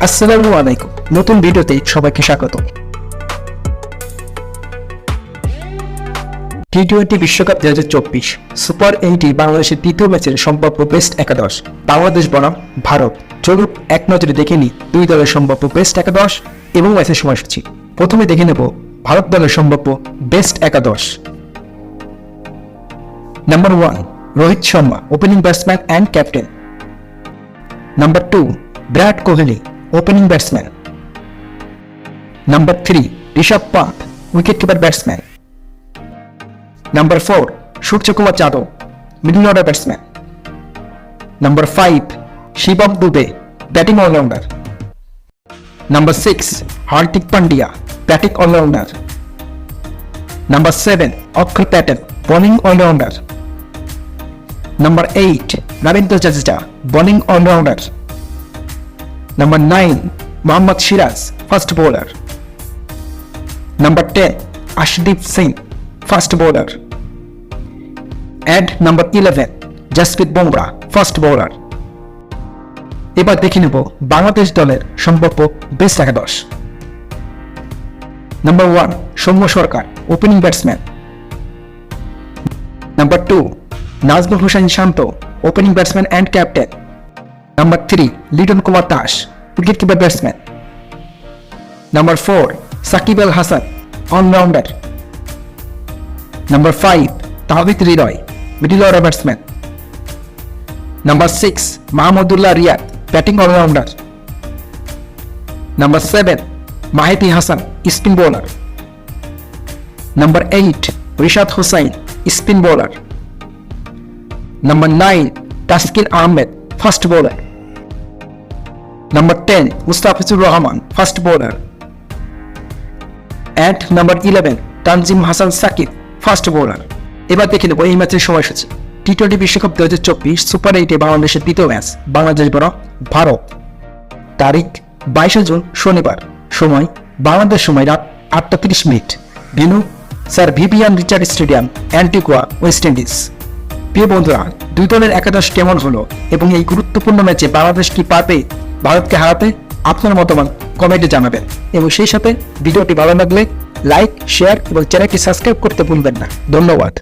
আসসালামু আলাইকুম, নতুন ভিডিওতে সবাইকে স্বাগত। টি-20 বিশ্বকাপ 2024 সুপার 8 বাংলাদেশের তৃতীয় ম্যাচের সম্ভাব্য বেস্ট একাদশ। বাংলাদেশ বনাম ভারত। চলুন এক নজরে দেখে নিই দুই দলের সম্ভাব্য বেস্ট একাদশ এবং ম্যাচের সময়সূচি। প্রথমে দেখে নেব ভারত দলের সম্ভাব্য বেস্ট একাদশ। Number 1 Rohit Sharma, opening batsman and captain. Number 2 Virat Kohli, opening batsman. Number 3 Rishabh Pant, wicket-keeper batsman. Number 4 Surya Kumar Yadav, middle order batsman. Number 5 Shivam Dube, batting all-rounder. Number 6 Hardik Pandya, batting all-rounder. Number 7 Akshar Patel, bowling all-rounder. Number 8 Ravindra Jadeja, bowling all-rounder. Number 9 Mohammad Shiraz, first bowler. Number 10 Ashdeep Singh, first bowler. And number 11 Jasprit Bumrah, first bowler. এবার দেখে নেব বাংলাদেশ দলের সম্ভাব্য best একাদশ। Number 1 Soumya Sarkar, opening batsman. Number 2 Najmul Hossain Shanto, opening batsman and captain. Number 3 Liton Kumar Das, wicket-keeper batsman. Number 4 Shakib Al Hasan, all-rounder. Number 5 Towhid Hridoy, middle order batsman. Number 6 Mahmudullah Riyad, batting all-rounder. Number 7 Mahidi Hasan, spin bowler. Number 8 Rishad Hossain, spin bowler. Number 9 Taskin Ahmed, first bowler. Number 10 Mustafizur Rahman, first bowler. And number 11 Tanzim Hassan Sakib, first bowler. এবার দেখে নেব এই ম্যাচের সময়সূচি। টি-20 বিশ্বকাপ 2024 super 8 বাংলাদেশের তৃতীয় match Bangladesh বনাম ভারত। তারিখ 22 জুন শনিবার। সময় বাংলাদেশ সময় রাত 8:30। Venue sir Vivian Richard stadium, Antigua, West Indies. প্রিয় বন্ধুরা, দুই দলের একাদশ কেমন হলো এবং এই গুরুত্বপূর্ণ ম্যাচে বাংলাদেশ কি পারবে ভারতকে হারাতে? আপনার মতামত কমেন্টে জানাবেন এবং সেই সাথে ভিডিওটি ভালো লাগলে লাইক, শেয়ার এবং চ্যানেলটি সাবস্ক্রাইব করতে ভুলবেন না। ধন্যবাদ।